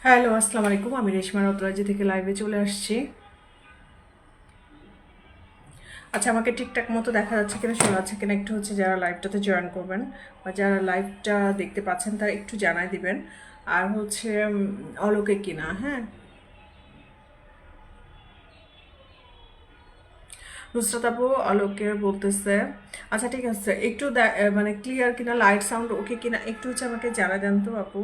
Hello, আসসালামু আলাইকুম। আমি রেশমা রতরাজি থেকে লাইভে চলে আসছি। আচ্ছা, আমাকে ঠিকঠাক মতো দেখা যাচ্ছে কিনা, শোনা যাচ্ছে কিনা, একটু যারা লাইভটাতে জয়েন করবেন বা যারা লাইভটা দেখতে পাচ্ছেন তারা একটু জানাই দিবেন। আর অলোকে কিনা, হ্যাঁ। নুসরাত আপু অলোকে বলতেছে। আচ্ছা ঠিক আছে, একটু মানে ক্লিয়ার কিনা, লাইট সাউন্ড ওকে কিনা, একটু আমাকে জানা দেন তো আপু।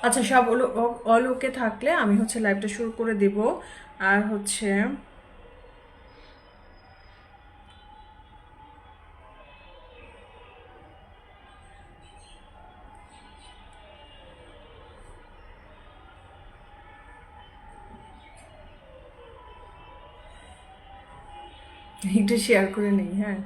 আচ্ছা, সব অলোকে থাকলে আমি লাইভটা শুরু করে দিব। আর একটু শেয়ার করে নিই, হ্যাঁ।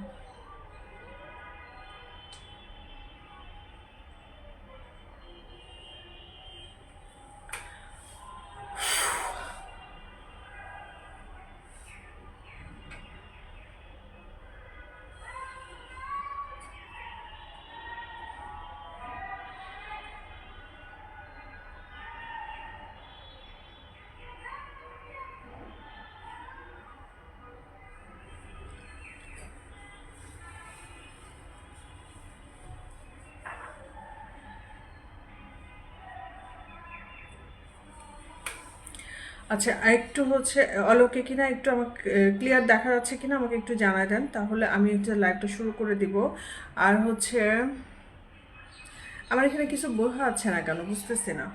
আচ্ছা, একটু অলোকে কিনা, একটু আমাকে ক্লিয়ার দেখা যাচ্ছে কিনা আমাকে একটু জানাই দেন, তাহলে আমি লাইভটা শুরু করে দিব। আর আমার এখানে কিছু বোঝা যাচ্ছে না কেন, বুঝতেছি না।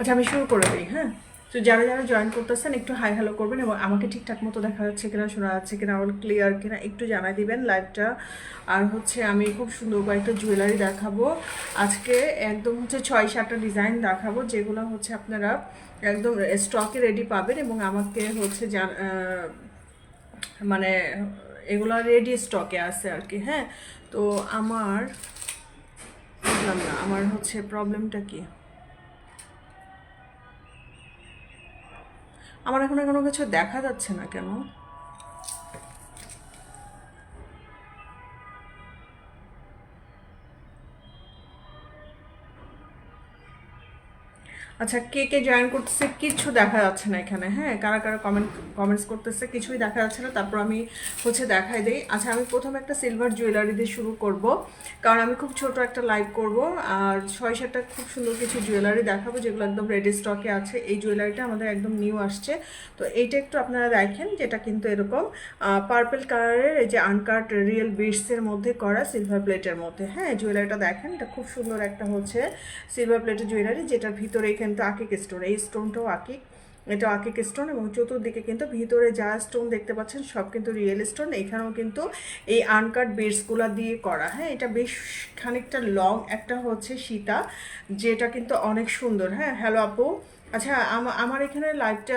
আচ্ছা, আমি শুরু করে দিই, হ্যাঁ। তো যারা যারা জয়েন করতেছেন একটু হাই হ্যালো করবেন এবং আমাকে ঠিকঠাক মতো দেখা যাচ্ছে কিনা, শোনা যাচ্ছে কিনা, আমার ক্লিয়ার কিনা একটু জানাই দিবেন লাইভটা। আর আমি খুব সুন্দর কয়েকটা জুয়েলারি দেখাবো আজকে। একদম 6-7টা ডিজাইন দেখাবো, যেগুলো আপনারা একদম স্টকে রেডি পাবেন এবং আমাকে মানে এগুলো রেডি স্টকে আছে আর কি, হ্যাঁ। তো আমার বুঝলাম না, আমার প্রবলেমটা কি। আমার এখন কোনো কিছু দেখা যাচ্ছে না কেন। আচ্ছা, কে কে জয়েন করতেছে কিচ্ছু দেখা যাচ্ছে না এখানে, হ্যাঁ। কারা কারা কমেন্টস করতেছে কিছুই দেখা যাচ্ছে না। তারপর আমি দেখাই দেই। আচ্ছা, আমি প্রথমে একটা সিলভার জুয়েলারি দিয়ে শুরু করব, কারণ আমি খুব ছোট একটা লাইভ করব। আর 6-7টা খুব সুন্দর কিছু জুয়েলারি দেখাবো, যেগুলো একদম রেডি স্টকে আছে। এই জুয়েলারিটা আমাদের একদম নিউ আসছে। তো এইটা একটু আপনারা দেখেন, যেটা কিন্তু এরকম পার্পল কালারের, এই যে আনকাট রিয়েল বিটসের মধ্যে করা সিলভার প্লেটের মধ্যে, হ্যাঁ। জুয়েলারিটা দেখেন, এটা খুব সুন্দর একটা সিলভার প্লেটের জুয়েলারি, যেটার ভিতরে কিন্তু আকিক স্টোন, এই স্টোনটাও আকিক, এটা আকিক স্টোন। এবং চতুর্দিকে কিন্তু ভিতরে যা স্টোন দেখতে পাচ্ছেন সব কিন্তু রিয়েল স্টোন। এখানেও কিন্তু এই আনকাট বিটসগুলো দিয়ে করা, হ্যাঁ। এটা বেশ খানিকটা লং একটা সীতা, যেটা কিন্তু অনেক সুন্দর, হ্যাঁ। হ্যালো আপু। আচ্ছা, আমার এখানে লাইভটা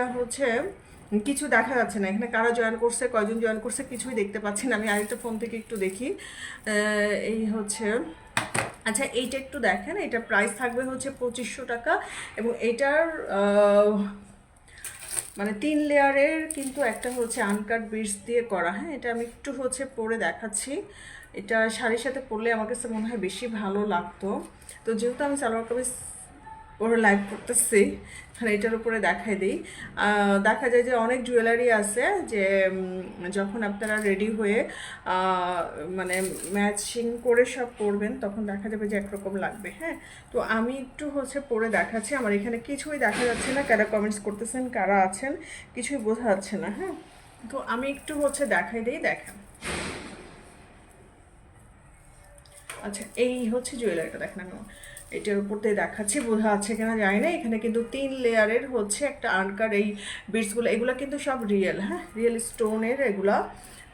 কিছু দেখা যাচ্ছে না এখানে, কারা জয়েন করছে, কয়জন জয়েন করছে কিছুই দেখতে পাচ্ছি না। আমি আরেকটা ফোন থেকে একটু দেখি। এই আচ্ছা, এইটা একটু দেখেন, এটা প্রাইস থাকবে 2500 টাকা। এবং এটার মানে 3 লেয়ারের কিন্তু একটা আনকাট বিটস দিয়ে করা, হ্যাঁ। এটা আমি একটু পরে দেখাচ্ছি। এটা শাড়ির সাথে পরলে আমার কাছে মনে হয় বেশি ভালো লাগতো। তো যেহেতু আমি সালোয়ার কামিজ ওরা লাইভ করতেছি, মানে এটার উপরে দেখাই দিই। দেখা যায় যে অনেক জুয়েলারি আছে, যে যখন আপনারা রেডি হয়ে মানে ম্যাচিং করে সব পরবেন, তখন দেখা যাবে যে একরকম লাগবে, হ্যাঁ। তো আমি একটু পরে দেখাচ্ছি। আমার এখানে কিছুই দেখা যাচ্ছে না, কারা কমেন্টস করতেছেন, কারা আছেন কিছুই বোঝা যাচ্ছে না, হ্যাঁ। তো আমি একটু দেখাই দিই, দেখেন। আচ্ছা এই হচ্ছে জুয়েলারিটা, দেখেন আমি এটার উপর দিয়ে দেখাচ্ছি, বোঝা আছে কিনা জানি না। এখানে কিন্তু 3 লেয়ারের হচ্ছে একটা আনকার এই বিটসগুলো, এগুলো কিন্তু সব রিয়েল, হ্যাঁ রিয়েল স্টোনের এগুলা।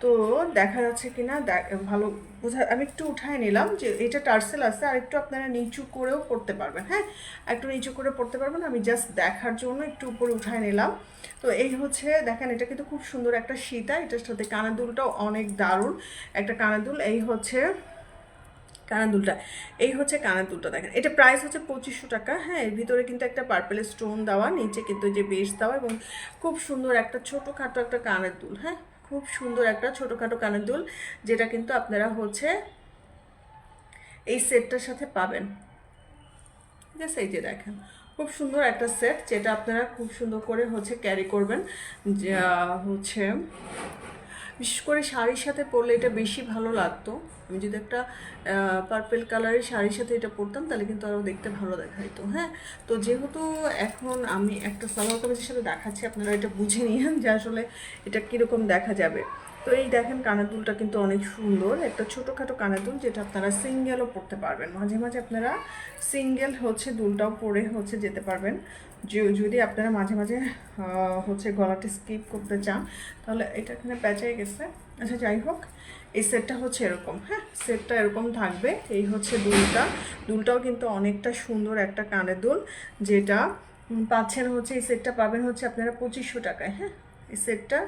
তো দেখা যাচ্ছে কিনা ভালো বোঝা, আমি একটু উঠায় নিলাম যে এটা টার্সেল আছে, আর একটু আপনারা নিচু করেও পড়তে পারবেন, হ্যাঁ একটু নিচু করে পড়তে পারবেন, আমি জাস্ট দেখার জন্য একটু উপরে উঠায় নিলাম। তো এই হচ্ছে দেখেন, এটা কিন্তু খুব সুন্দর একটা সীতা, এটার সাথে কানের দুলটাও অনেক দারুণ একটা কানের দুল। এই হচ্ছে কানের দুলটা, এই হচ্ছে কানের দুলটা দেখেন, এটা প্রাইস হচ্ছে 2500 টাকা। হ্যাঁ এর ভিতরে কিন্তু একটা পার্পেল স্টোন দেওয়া, নিচে কিন্তু যে বেস দেওয়া, এবং খুব সুন্দর একটা ছোটোখাটো একটা কানের দুল, হ্যাঁ খুব সুন্দর একটা ছোটোখাটো কানের দুল, যেটা কিন্তু আপনারা হচ্ছে এই সেটটার সাথে পাবেন। ঠিক আছে, এই যে দেখেন খুব সুন্দর একটা সেট, যেটা আপনারা খুব সুন্দর করে হচ্ছে ক্যারি করবেন, যা হচ্ছে বিশেষ করে শাড়ির সাথে পরলে এটা বেশি ভালো লাগতো। আমি যদি একটা পার্পেল কালারের শাড়ির সাথে এটা পরতাম তাহলে কিন্তু আরও দেখতে ভালো দেখাইতো। হ্যাঁ তো যেহেতু এখন আমি একটা সালোয়ার কামিজের সাথে দেখাচ্ছি, আপনারা এটা বুঝে নিন যে আসলে এটা কীরকম দেখা যাবে। তো এই দেখেন কানের দুলটা কিন্তু অনেক সুন্দর, একটা ছোটোখাটো কানের দুল, যেটা আপনারা সিঙ্গেলও পরতে পারবেন, মাঝে মাঝে আপনারা সিঙ্গেল হচ্ছে দুলটাও পরে হচ্ছে যেতে পারবেন। যদি আপনারা মাঝে মাঝে হচ্ছে গলাটা স্কিপ করতে চান, তাহলে এটা এখানে পেঁচাই গেছে। আচ্ছা যাই হোক, এই সেটটা হচ্ছে এরকম, হ্যাঁ সেটটা এরকম থাকবে। এই হচ্ছে দুলটাও কিন্তু অনেকটা সুন্দর একটা কানের দুল, যেটা পাচ্ছেন হচ্ছে, এই সেটটা পাবেন হচ্ছে আপনারা 2500 টাকায়। হ্যাঁ এই সেটটা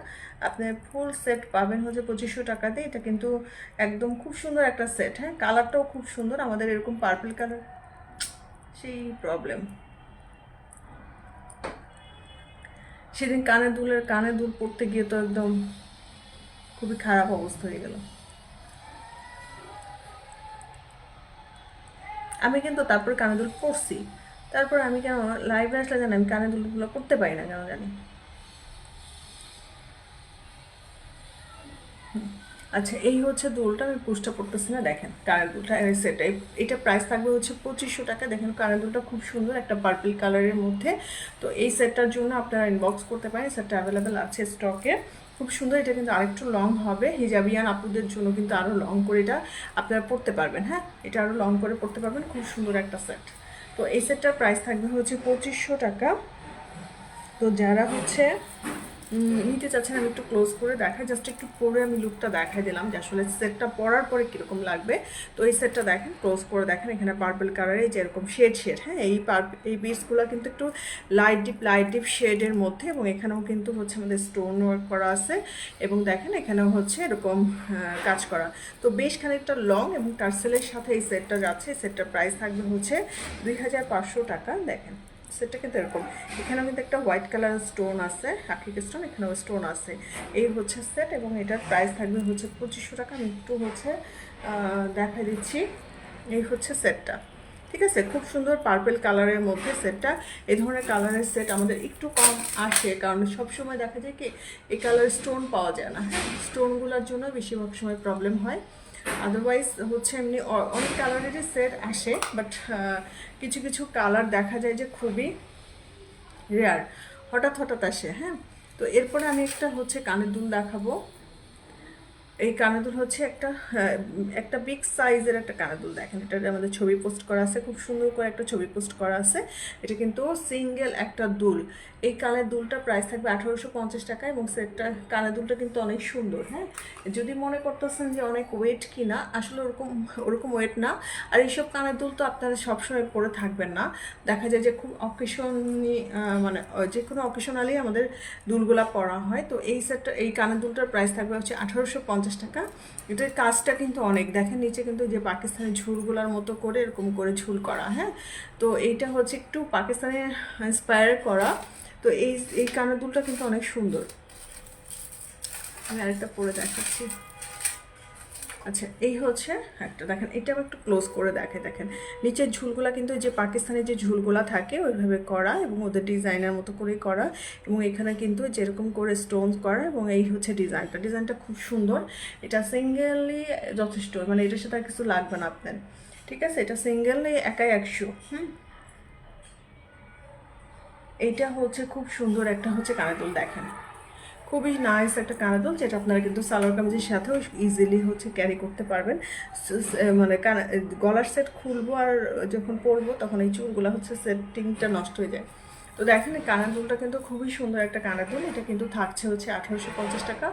আপনার ফুল সেট পাবেন হচ্ছে 2500 টাকাতে। এটা কিন্তু একদম খুব সুন্দর একটা সেট, হ্যাঁ কালারটাও খুব সুন্দর, আমাদের এরকম পার্পল কালার সেই প্রবলেম। সেদিন কানের দুল পরতে গিয়ে তো একদম খুবই খারাপ অবস্থা হয়ে গেল। আমি কিন্তু তারপর কানের দুল পরছি, তারপর আমি কেন লাইভে আসলে জানি আমি কানের দুলগুলো পরতে পারি না কেন জানি। আচ্ছা এই হচ্ছে দুলটা, আমি পুষটা পড়তেছি না, দেখেন কানের দুলটা সেট, এটা প্রাইস থাকবে হচ্ছে 2500 টাকা। দেখেন কানের দুলটা খুব সুন্দর একটা পার্পল কালারের মধ্যে। তো এই সেটটার জন্য আপনারা ইনবক্স করতে পারেন, সেটটা অ্যাভেলেবেল আছে স্টকে, খুব সুন্দর। এটা কিন্তু আরেকটু লং হবে, হিজাবিয়ান আপুদের জন্য কিন্তু আরও লং করে এটা আপনারা পড়তে পারবেন। হ্যাঁ এটা আরও লং করে পড়তে পারবেন, খুব সুন্দর একটা সেট। তো এই সেটটার প্রাইস থাকবে হচ্ছে 2500 টাকা। তো যারা হচ্ছে নিতে চাচ্ছেন, আমি একটু ক্লোজ করে দেখাই, জাস্ট একটু পরে আমি লুকটা দেখাই দিলাম যে আসলে সেটটা পরার পরে কীরকম লাগবে। তো এই সেটটা দেখেন, ক্লোজ করে দেখেন, এখানে পার্পল কালারে যেরকম শেড, হ্যাঁ এই বিটসগুলো কিন্তু একটু লাইট ডিপ শেডের মধ্যে, এবং এখানেও কিন্তু হচ্ছে আমাদের স্টোন ওয়ার্ক করা আছে, এবং দেখেন এখানেও হচ্ছে এরকম কাজ করা। তো বেশ খানিকটা লং এবং টার্সেলের সাথে এই সেটটা যাচ্ছে। এই সেটটার প্রাইস থাকবে হচ্ছে 2500 টাকা। দেখেন সেটটা কিন্তু এরকম, এখানেও কিন্তু একটা হোয়াইট কালার স্টোন আছে, আকিক স্টোন, এখানেও স্টোন আছে। এই হচ্ছে সেট, এবং এটার প্রাইস থাকবে হচ্ছে 2500 টাকা। আমি একটু হচ্ছে দেখা দিচ্ছি, এই হচ্ছে সেটটা। ঠিক আছে, খুব সুন্দর পার্পল কালারের মধ্যে সেটটা। এই ধরনের কালারের সেট আমাদের একটু কম আসে, কারণ সবসময় দেখা যায় কি এই কালার স্টোন পাওয়া যায় না, স্টোনগুলোর জন্য বেশিরভাগ সময় প্রবলেম হয়। আদারওয়াইজ হচ্ছে এমনি অনেক কালারেরই সেট আসে, বাট কিছু কিছু কালার দেখা যায় যে খুবই রেয়ার, হঠাৎ হঠাৎ আসে। হ্যাঁ তো এরপরে আমি একটা হচ্ছে কানের দুল দেখাবো। এই কানের দুল হচ্ছে একটা বিগ সাইজের একটা কানের দুল, দেখেন এটা আমাদের ছবি পোস্ট করা আছে, খুব সুন্দর করে একটা ছবি পোস্ট করা আছে। এটা কিন্তু সিঙ্গেল একটা দুল। এই কানের দুলটা প্রাইস থাকবে 1850 টাকা, এবং সেটটা কানের দুলটা কিন্তু অনেক সুন্দর। হ্যাঁ যদি মনে করতেছেন যে অনেক ওয়েট কিনা, আসলে ওরকম ওয়েট না। আর এইসব কানের দুল তো আপনারা সবসময় পরে থাকবেন না, দেখা যায় যে খুব মানে যে কোনো অকেশনালি আমাদের দুলগুলা পরা হয়। তো এই কানের দুলটার প্রাইস থাকবে হচ্ছে 1850 টাকা। এটার কাজটা কিন্তু অনেক, দেখেন নিচে কিন্তু যে পাকিস্তানি ঝুলগুলার মতো করে এরকম করে ঝুল করা। হ্যাঁ তো এইটা হচ্ছে একটু পাকিস্তানি ইন্সপায়ার করা। তো এই কানের দুলটা কিন্তু অনেক সুন্দর, আমি আরেকটা পরে দেখাচ্ছি। আচ্ছা এই হচ্ছে একটা, দেখেন এটা একটু ক্লোজ করে দেখেন নিচের ঝুলগুলা কিন্তু যে পাকিস্তানি যে ঝুলগুলা থাকে ওইভাবে করা, এবং ওদের ডিজাইনের মতো করেই করা, এবং এখানে কিন্তু যেরকম করে স্টোনস করা, এবং এই হচ্ছে ডিজাইনটা খুব সুন্দর। এটা সিঙ্গেলি যথেষ্ট, মানে এটার সাথে আর কিছু লাগবে না আপনার। ঠিক আছে, এটা সিঙ্গেলি একাই 100। এইটা হচ্ছে খুব সুন্দর একটা হচ্ছে কানের দুল, দেখেন খুবই নাইস একটা কানের দুল, যেটা আপনারা কিন্তু সালোয়ার কামিজের সাথেও ইজিলি হচ্ছে ক্যারি করতে পারবেন। মানে গলার সেট খুলবো আর যখন পরবো তখন এই চুলগুলো হচ্ছে সেটিংটা নষ্ট হয়ে যায়। তো দেখেন এই কানের দুলটা কিন্তু খুবই সুন্দর একটা কানের দুল। এটা কিন্তু থাকছে হচ্ছে 1850 টাকা,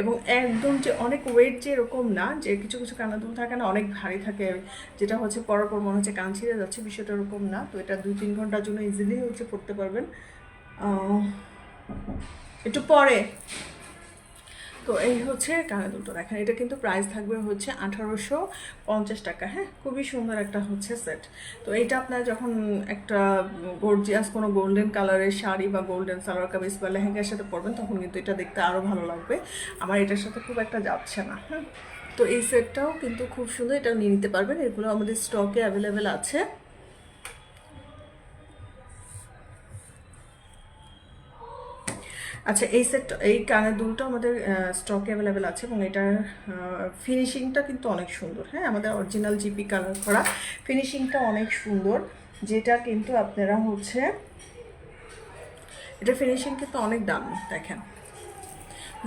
এবং একদম যে অনেক ওয়েট যে এরকম না, যে কিছু কিছু কানের দুল থাকে না অনেক ভারী থাকে, যেটা হচ্ছে পরার পর মনে হচ্ছে কান ছিঁড়ে যাচ্ছে, বিষয়টা এরকম না। তো এটা 2-3 ঘন্টার জন্য ইজিলি হচ্ছে পড়তে পারবেন। একটু পরে তো এই হচ্ছে কানের দুলটা দেখেন, এটা কিন্তু প্রাইস থাকবে হচ্ছে 1850 টাকা। হ্যাঁ, খুবই সুন্দর একটা হচ্ছে সেট। তো এইটা আপনার যখন একটা গর্জিয়াস কোনো গোল্ডেন কালারের শাড়ি বা গোল্ডেন সালোয়ার কামিজ বা লেহেঙ্গার সাথে পরবেন, তখন কিন্তু এটা দেখতে আরও ভালো লাগবে। আমার এটার সাথে খুব একটা যাচ্ছে না। হ্যাঁ, তো এই সেটটাও কিন্তু খুব সুন্দর, এটা নিয়ে নিতে পারবেন। এগুলো আমাদের স্টকে অ্যাভেলেবেল আছে। আচ্ছা, এই সেট এই কানের দুলটা আমাদের স্টকে অ্যাভেলেবেল আছে, এবং এটার ফিনিশিংটা কিন্তু অনেক সুন্দর। হ্যাঁ, আমাদের অরিজিনাল জিপি কালার করা, ফিনিশিংটা অনেক সুন্দর, যেটা কিন্তু আপনারা হচ্ছে এটা ফিনিশিং কিন্তু অনেক দামি। দেখেন,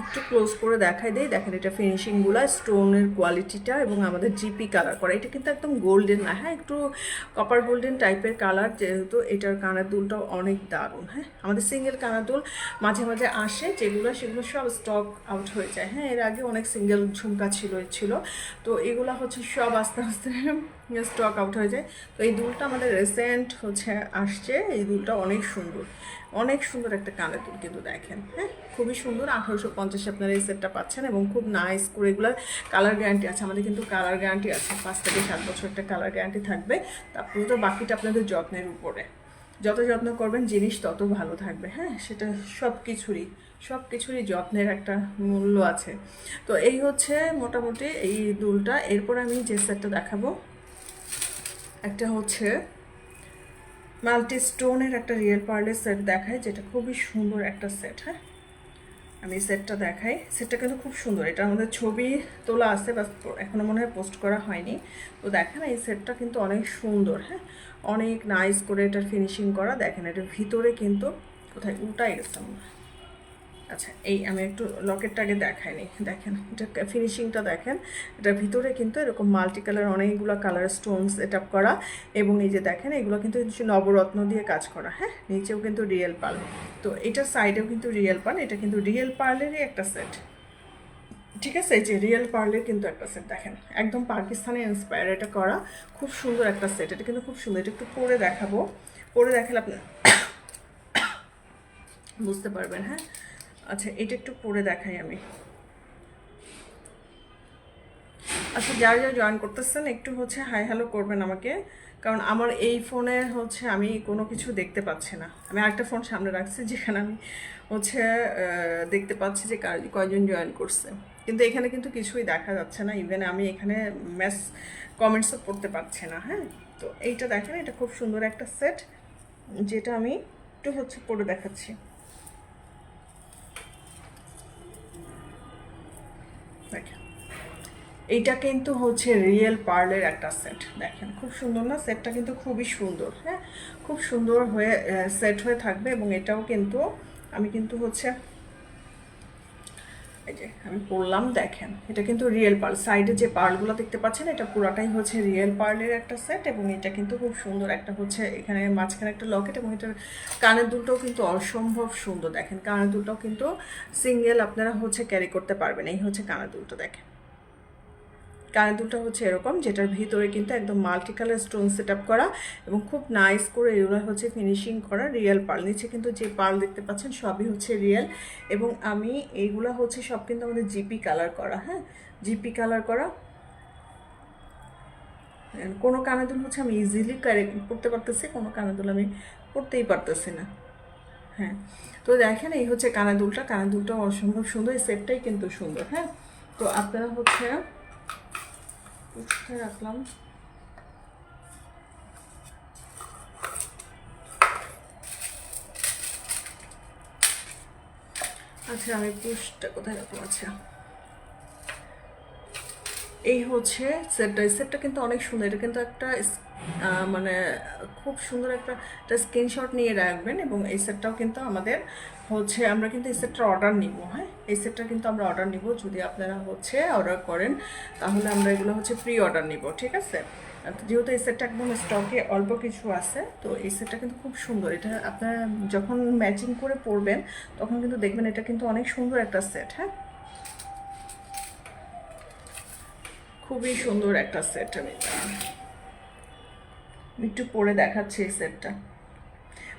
একটু ক্লোজ করে দেখাই দেই, দেখেন এটা ফিনিশিংগুলো, স্টোনের কোয়ালিটিটা, এবং আমাদের জিপি কালার করা। এটা কিন্তু একদম গোল্ডেন না, হ্যাঁ, একটু কপার গোল্ডেন টাইপের কালার, যেহেতু এটার কানের দুলটাও অনেক দারুণ। হ্যাঁ, আমাদের সিঙ্গেল কানের দুল মাঝে মাঝে আসে যেগুলো, সেগুলো সব স্টক আউট হয়ে যায়। হ্যাঁ, এর আগে অনেক সিঙ্গেল ঝুমকা ছিল, তো এগুলো হচ্ছে সব আস্তে আস্তে স্টক আউট হয়ে যায়। তো এই দুলটা আমাদের রিসেন্ট হচ্ছে আসছে, এই দুলটা অনেক সুন্দর, অনেক সুন্দর একটা কানের দুল কিন্তু দেখেন। হ্যাঁ, খুবই সুন্দর। 1850 আপনারা এই সেটটা পাচ্ছেন, এবং খুব নাইস করে এগুলোর কালার গ্যারান্টি আছে। আমাদের কিন্তু কালার গ্যারান্টি আছে, 5 থেকে 7 বছর একটা কালার গ্যারান্টি থাকবে। তারপরে তো বাকিটা আপনাদের যত্নের উপরে, যত যত্ন করবেন জিনিস তত ভালো থাকবে। হ্যাঁ, সেটা সব কিছুরই যত্নের একটা মূল্য আছে। তো এই হচ্ছে মোটামুটি এই দুলটা। এরপর আমি যে সেটটা দেখাবো, একটা হচ্ছে মাল্টি স্টোনের একটা রিয়েল পার্লের সেট দেখায়, যেটা খুবই সুন্দর একটা সেট। হ্যাঁ, আমি সেটটা দেখাই, সেটটা কিন্তু খুব সুন্দর। এটা আমাদের ছবি তোলা আছে, বাস এখনো মনে হয় পোস্ট করা হয়নি। তো দেখেন এই সেটটা কিন্তু অনেক সুন্দর। হ্যাঁ, অনেক নাইস করে এটার ফিনিশিং করা। দেখেন এটার ভিতরে কিন্তু কোথায় উল্টাই গেছে আমরা। আচ্ছা, এই আমি একটু লকেটটাকে দেখাইনি, দেখেন এটা ফিনিশিংটা দেখেন। এটার ভিতরে কিন্তু এরকম মাল্টি কালার অনেকগুলো কালার স্টোনস সেটআপ করা, এবং এই যে দেখেন এগুলো কিন্তু নবরত্ন দিয়ে কাজ করা। হ্যাঁ, নিচেও কিন্তু রিয়েল পার্ল, তো এটার সাইডেও কিন্তু রিয়েল পার্ল। এটা কিন্তু রিয়েল পার্লেরই একটা সেট, ঠিক আছে? এই যে রিয়েল পার্লের কিন্তু একটা সেট দেখেন, একদম পাকিস্তানি ইন্সপায়ার এটা করা, খুব সুন্দর একটা সেট। এটা কিন্তু খুব সুন্দর, এটা একটু পরে দেখাবো, পরে দেখালে আপনি বুঝতে পারবেন। হ্যাঁ, আচ্ছা এটা একটু পরে দেখাই আমি। আচ্ছা, যারা যারা জয়েন করতেছেন একটু হচ্ছে হাই হ্যালো করবেন আমাকে, কারণ আমার এই ফোনে হচ্ছে আমি কোনো কিছু দেখতে পাচ্ছি না। আমি আরেকটা ফোন সামনে রাখছি, যেখানে আমি হচ্ছে দেখতে পাচ্ছি যে কয়জন জয়েন করছে, কিন্তু এখানে কিন্তু কিছুই দেখা যাচ্ছে না। ইভেন আমি এখানে কমেন্টসও পড়তে পারছি না। হ্যাঁ, তো এইটা দেখেন, এটা খুব সুন্দর একটা সেট, যেটা আমি একটু হচ্ছে পরে দেখাচ্ছি। দেখেন, এইটা কিন্তু হচ্ছে রিয়েল পার্লের একটা সেট। দেখেন খুব সুন্দর না? সেটটা কিন্তু খুবই সুন্দর। হ্যাঁ, খুব সুন্দর হয়ে সেট হয়ে থাকবে, এবং এটাও কিন্তু আমি কিন্তু হচ্ছে এই যে আমি পরলাম, দেখেন এটা কিন্তু রিয়েল পার্ল। সাইডে যে পার্লগুলো দেখতে পাচ্ছেন, এটা পুরাটাই হচ্ছে রিয়েল পার্লের একটা সেট, এবং এটা কিন্তু খুব সুন্দর একটা হচ্ছে এখানে মাঝখানে একটা লকেট, এবং এটার কানের দুলটাও কিন্তু অসম্ভব সুন্দর। দেখেন কানের দুলটাও কিন্তু সিঙ্গেল আপনারা হচ্ছে ক্যারি করতে পারবেন। এই হচ্ছে কানের দুলটা, দেখেন কানের দুলটা হচ্ছে এরকম, যেটার ভিতরে কিন্তু একদম multi colour stone set up করা, এবং খুব নাইস করে এগুলো হচ্ছে ফিনিশিং করা রিয়েল পার্ল। নিচে কিন্তু যে পার্ল দেখতে পাচ্ছেন সবই হচ্ছে রিয়েল, এবং আমি এইগুলো হচ্ছে সব কিন্তু আমাদের জিপি কালার করা। হ্যাঁ, জিপি কালার করা। কোনো কানের দুল হচ্ছে আমি ইজিলি ক্যারি করতে পারতেছি, কোনো কানের দুল আমি করতেই পারতেছি না। হ্যাঁ, তো দেখেন এই হচ্ছে কানের দুলটা, কানের দুলটাও অসম্ভব সুন্দর, এই সেটটাই কিন্তু সুন্দর। হ্যাঁ, তো আপনারা হচ্ছে কোথায় রাখলাম, আচ্ছা আমি পুষটা কোথায় রাখলাম, আচ্ছা এই হচ্ছে সেটটা। এই সেটটা কিন্তু অনেক সুন্দর। এটা কিন্তু একটা মানে খুব সুন্দর একটা স্ক্রিনশট নিয়ে রাখবেন। এবং এই সেটটাও কিন্তু আমাদের হচ্ছে, আমরা কিন্তু এই সেটটার অর্ডার নিব। হ্যাঁ, এই সেটটা কিন্তু আমরা অর্ডার নিব। যদি আপনারা হচ্ছে অর্ডার করেন তাহলে আমরা এগুলো হচ্ছে প্রি অর্ডার নিব, ঠিক আছে? যেহেতু এই সেটটা একদম স্টকে অল্প কিছু আছে, তো এই সেটটা কিন্তু খুব সুন্দর। এটা আপনারা যখন ম্যাচিং করে পরবেন তখন কিন্তু দেখবেন এটা কিন্তু অনেক সুন্দর একটা সেট। হ্যাঁ, খুবই সুন্দর একটা সেট। আমি একটু পরে দেখাচ্ছি এই সেটটা।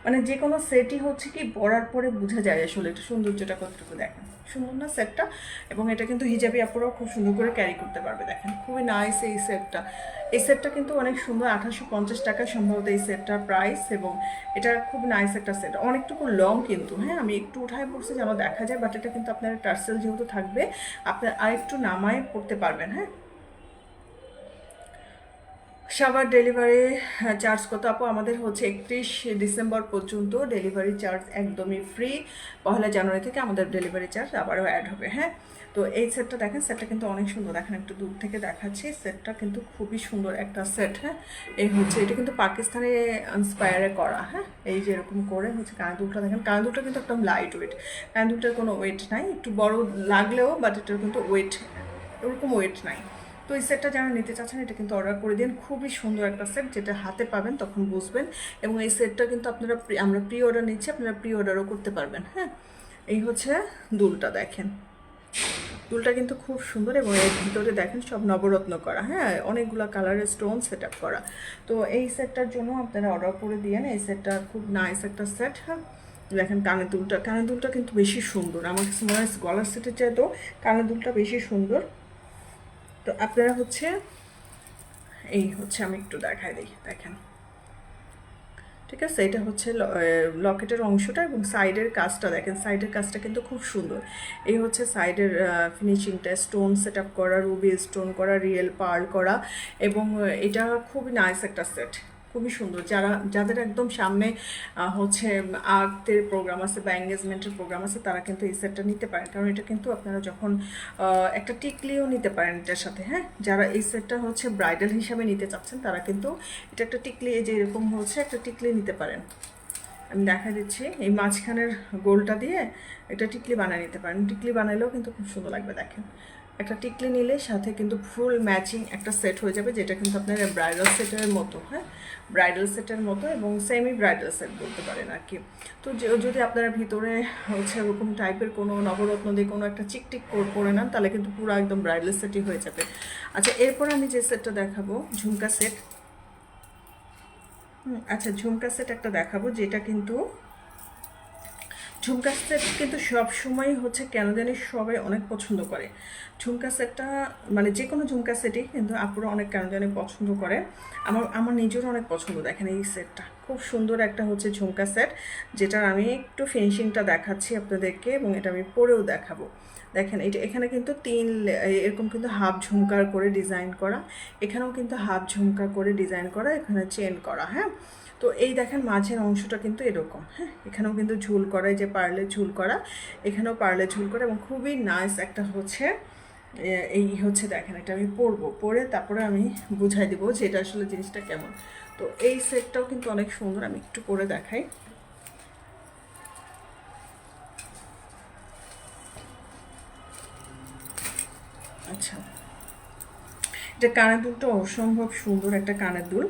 মানে যে কোনো সেটই হচ্ছে কি পরার পরে বোঝা যায় আসলে এটা সৌন্দর্যটা কতটুকু। দেখেন সুন্দর না সেটটা? এবং এটা কিন্তু হিজাবি আপুরাও খুব সুন্দর করে ক্যারি করতে পারবে। দেখেন খুবই নাইস এই সেটটা। এই সেটটা কিন্তু অনেক সুন্দর, 1850 টাকা সম্ভবত এই সেটটার প্রাইস। এবং এটা খুব নাইস একটা সেট, অনেকটুকু লং কিন্তু। হ্যাঁ, আমি একটু উঠায় পড়ছি যেন দেখা যায়, বাট এটা কিন্তু আপনার টার্সেল যেহেতু থাকবে, আপনার আরেকটু নামায় পড়তে পারবেন। হ্যাঁ, সাভার ডেলিভারি চার্জ কত আপু? আমাদের হচ্ছে 31 ডিসেম্বর পর্যন্ত ডেলিভারি চার্জ একদমই ফ্রি। 1 জানুয়ারি থেকে আমাদের ডেলিভারি চার্জ আবারও অ্যাড হবে। হ্যাঁ, তো এই সেটটা দেখেন, সেটটা কিন্তু অনেক সুন্দর। দেখেন একটু দূর থেকে দেখাচ্ছি, সেটটা কিন্তু খুবই সুন্দর একটা সেট। হ্যাঁ, এই হচ্ছে এটা কিন্তু পাকিস্তানে ইন্সপায়ারে করা। হ্যাঁ, এই যে এরকম করে হচ্ছে কানের দুলটা দেখেন, কানের দুলটা কিন্তু একদম লাইট ওয়েট, কানের দুলটার কোনো ওয়েট নাই। একটু বড় লাগলেও বাট এটার কিন্তু ওয়েট, ওরকম ওয়েট নাই। তো এই সেটটা যারা নিতে চাচ্ছেন এটা কিন্তু অর্ডার করে দিন। খুবই সুন্দর একটা সেট, যেটা হাতে পাবেন তখন বুঝবেন। এবং এই সেটটা কিন্তু আপনারা আমরা প্রি অর্ডার নিচ্ছি, আপনারা প্রি অর্ডারও করতে পারবেন। হ্যাঁ, এই হচ্ছে দুলটা। দেখেন দুলটা কিন্তু খুব সুন্দর। এবং এর ভিতরে দেখেন সব নবরত্ন করা। হ্যাঁ, অনেকগুলো কালারের স্টোন সেট আপ করা। তো এই সেটটার জন্য আপনারা অর্ডার করে দিয়েন। এই সেটটা খুব নাইস একটা সেট। হ্যাঁ, দেখেন কানের দুলটা, কানের দুলটা কিন্তু বেশি সুন্দর। আমার কাছে মনে হয় গলার সেটের চাইতেও কানের দুলটা বেশি সুন্দর। তো আপনারা হচ্ছে এই হচ্ছে, আমি একটু দেখাই দিই। দেখেন ঠিক আছে, এটা হচ্ছে লকেটের অংশটা। এবং সাইডের কাজটা দেখেন, সাইডের কাজটা কিন্তু খুব সুন্দর। এই হচ্ছে সাইডের ফিনিশিংটা, স্টোন সেট আপ করা, রুবি স্টোন করা, রিয়েল পার্ল করা। এবং এটা খুবই নাইস একটা সেট, খুবই সুন্দর। যাদের একদম সামনে হচ্ছে আর্টের প্রোগ্রাম আছে বা এঙ্গেজমেন্টের প্রোগ্রাম আছে, তারা কিন্তু এই সেটটা নিতে পারেন। কারণ এটা কিন্তু আপনারা যখন একটা টিকলিও নিতে পারেন এটার সাথে। হ্যাঁ, যারা এই সেটটা হচ্ছে ব্রাইডাল হিসাবে নিতে চাচ্ছেন তারা কিন্তু এটা একটা টিকলি, এই যে এরকম হচ্ছে একটা টিকলি নিতে পারেন। আমি দেখা দিচ্ছি, এই মাঝখানের গোলটা দিয়ে একটা টিকলি বানিয়ে নিতে পারেন। টিকলি বানাইলেও কিন্তু খুব সুন্দর লাগবে। দেখেন একটা টিকলি নিলে সাথে কিন্তু ফুল ম্যাচিং একটা সেট হয়ে যাবে, যেটা কিন্তু আপনার ব্রাইডাল সেটের মতো। হ্যাঁ, ব্রাইডাল সেটের মতো এবং সেমি ব্রাইডাল সেট বলতে পারেন আর কি। তো যদি আপনারা ভিতরে হচ্ছে ওরকম টাইপের কোনো নবরত্ন দিয়ে কোনো একটা চিকটিক করে নেন, তাহলে কিন্তু পুরো একদম ব্রাইডাল সেটই হয়ে যাবে। আচ্ছা, এরপর আমি যে সেটটা দেখাবো ঝুমকা সেট। আচ্ছা, ঝুমকা সেট একটা দেখাবো, যেটা কিন্তু ঝুমকা সেট কিন্তু সব সময় হচ্ছে কেন জানি সবাই অনেক পছন্দ করে। ঝুমকা সেটটা মানে যে কোনো ঝুমকা সেটই কিন্তু আপুরা অনেক কেন জানি পছন্দ করে। আমার নিজেরও অনেক পছন্দ। দেখেন এই সেটটা খুব সুন্দর একটা হচ্ছে ঝুমকা সেট, যেটার আমি একটু ফিনিশিংটা দেখাচ্ছি আপনাদেরকে এবং এটা আমি পরেও দেখাবো। দেখেন এটা, এখানে কিন্তু এরকম কিন্তু হাফ ঝুমকার করে ডিজাইন করা, এখানেও কিন্তু হাফ ঝুমকা করে ডিজাইন করা, এখানে চেন করা। হ্যাঁ, তো এই দেখেন মাঝের অংশটা কিন্তু এরকম। হ্যাঁ, এখানেও কিন্তু ঝুল করা, এই যে পার্লে ঝুল করা, এখানেও পার্লে ঝুল করা। এবং খুবই নাইস একটা হচ্ছে এই হচ্ছে। দেখেন এটা আমি পরে তারপরে আমি বুঝাই দিব যে এটা আসলে জিনিসটা কেমন। তো এই সেটটাও কিন্তু অনেক সুন্দর, আমি একটু পরে দেখাই। আচ্ছা, এটা কানের দুলটা অসম্ভব সুন্দর একটা কানের দুল।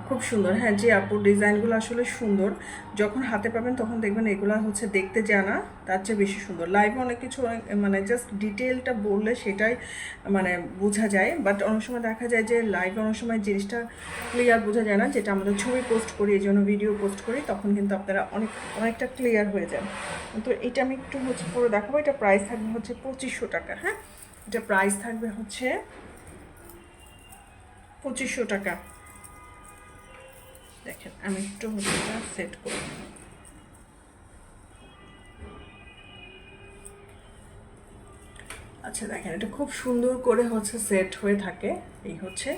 খুব সুন্দর। হ্যাঁ, যে আপুর ডিজাইনগুলো আসলে সুন্দর, যখন হাতে পাবেন তখন দেখবেন এগুলো হচ্ছে দেখতে জানা তার চেয়ে বেশি সুন্দর। লাইভে অনেক কিছু মানে জাস্ট ডিটেলটা বললে সেটাই মানে বোঝা যায়, বাট অনেক সময় দেখা যায় যে লাইভে অনেক সময় জিনিসটা ক্লিয়ার বোঝা যায় না, যেটা আমাদের ছবি পোস্ট করি, এই জন্য ভিডিও পোস্ট করি, তখন কিন্তু আপনারা অনেকটা ক্লিয়ার হয়ে যান। তো এটা আমি একটু হচ্ছে পরে দেখাবো। এটা প্রাইস থাকবে হচ্ছে 2500 টাকা। হ্যাঁ, এটা প্রাইস থাকবে হচ্ছে 2500 টাকা। দেখেন আমি একটু হচ্ছে সেট করি। আচ্ছা, দেখেন এটা খুব সুন্দর করে হচ্ছে সেট হয়ে থাকে। এই হচ্ছে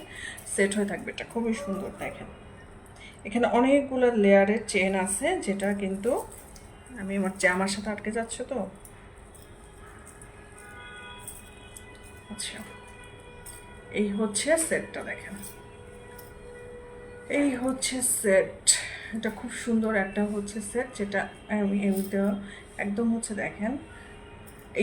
সেট হয়ে থাকবে, এটা খুবই সুন্দর। দেখেন এখানে অনেকগুলো লেয়ারের চেন আছে, যেটা কিন্তু আমি আমার জামার সাথে আটকে যাচ্ছে তো। আচ্ছা, এই হচ্ছে সেটটা, দেখেন এই হচ্ছে সেট। এটা খুব সুন্দর একটা হচ্ছে সেট, যেটা আমি এমনিতে একদম হচ্ছে দেখেন,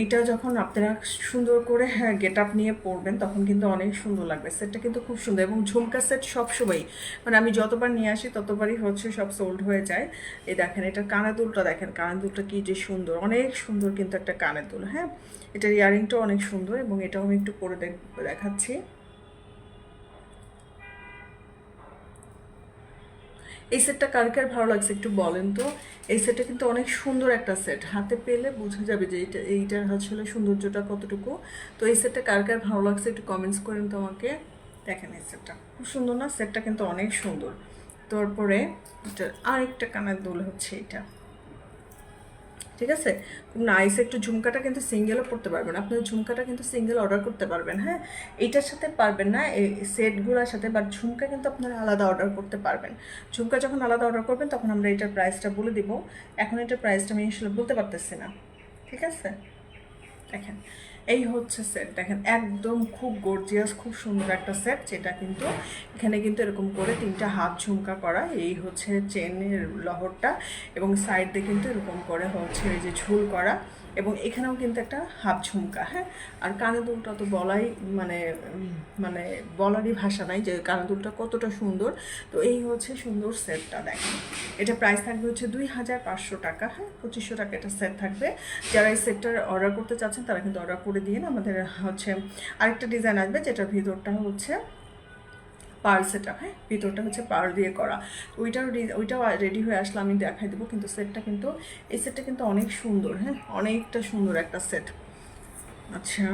এইটা যখন আপনারা সুন্দর করে হ্যাঁ গেট আপ নিয়ে পরবেন তখন কিন্তু অনেক সুন্দর লাগবে। সেটটা কিন্তু খুব সুন্দর, এবং ঝুমকা সেট সবসময় মানে আমি যতবার নিয়ে আসি ততবারই হচ্ছে সব সোল্ড হয়ে যায়। এই দেখেন এটা কানের দুলটা, দেখেন কানের দুলটা কি যে সুন্দর, অনেক সুন্দর কিন্তু একটা কানের দুল। হ্যাঁ, এটার ইয়ারিংটাও অনেক সুন্দর, এবং এটাও আমি একটু পরে দেখাচ্ছি। এই সেটটা কার কার ভালো লাগছে একটু বলেন তো। এই সেটটা কিন্তু অনেক সুন্দর একটা সেট, হাতে পেলে বোঝা যাবে যে এইটার আসলে সৌন্দর্যটা কতটুকু। তো এই সেটটা কার কার ভালো লাগছে একটু কমেন্টস করেন তো আমাকে। দেখেন এই সেটটা খুব সুন্দর না, সেটটা কিন্তু অনেক সুন্দর। তারপরে এটা আরেকটা কানের দুল হচ্ছে এটা, ঠিক আছে, খুব নাইস। একটু ঝুমকাটা কিন্তু সিঙ্গেলও পড়তে পারবেন, আপনার ঝুমকাটা কিন্তু সিঙ্গেল অর্ডার করতে পারবেন। হ্যাঁ, এইটার সাথে পারবেন না এই সেটগুলোর সাথে, বাট ঝুমকা কিন্তু আপনারা আলাদা অর্ডার করতে পারবেন। ঝুমকা যখন আলাদা অর্ডার করবেন তখন আমরা এটার প্রাইসটা বলে দিব। এখন এটার প্রাইসটা আমি আসলে বলতে পারতেছি না, ঠিক আছে। দেখেন এই হচ্ছে সেট, দেখেন একদম খুব গর্জিয়াস, খুব সুন্দর একটা সেট, যেটা কিন্তু এখানে কিন্তু এরকম করে 3টা হাত ঝুমকা করা, এই হচ্ছে চেনের লহরটা, এবং সাইড দিয়ে কিন্তু এরকম করে হচ্ছে এই যে ঝুল করা, এবং এখানেও কিন্তু একটা হাফ ঝুমকা। হ্যাঁ, আর কানের দুলটা তো বলাই মানে মানে বলারই ভাষা নাই যে কানের দুলটা কতটা সুন্দর। তো এই হচ্ছে সুন্দর সেটটা, দেখেন এটা প্রাইস থাকবে হচ্ছে 2500 টাকা। হ্যাঁ, 2500 টাকা এটা সেট থাকবে। যারা এই সেটটার অর্ডার করতে চাচ্ছেন তারা কিন্তু অর্ডার করে দিয়ে আমাদের হচ্ছে আরেকটা ডিজাইন আসবে, যেটার ভিতরটা হচ্ছে পার্ল সেট আপ। হ্যাঁ, ভিতরটা হচ্ছে পার্ল দিয়ে করা, ওইটাও রেডি হয়ে আসলে আমি দেখাই দেবো। কিন্তু সেটটা কিন্তু এই সেটটা কিন্তু অনেক সুন্দর, হ্যাঁ অনেকটা সুন্দর একটা সেট। আচ্ছা,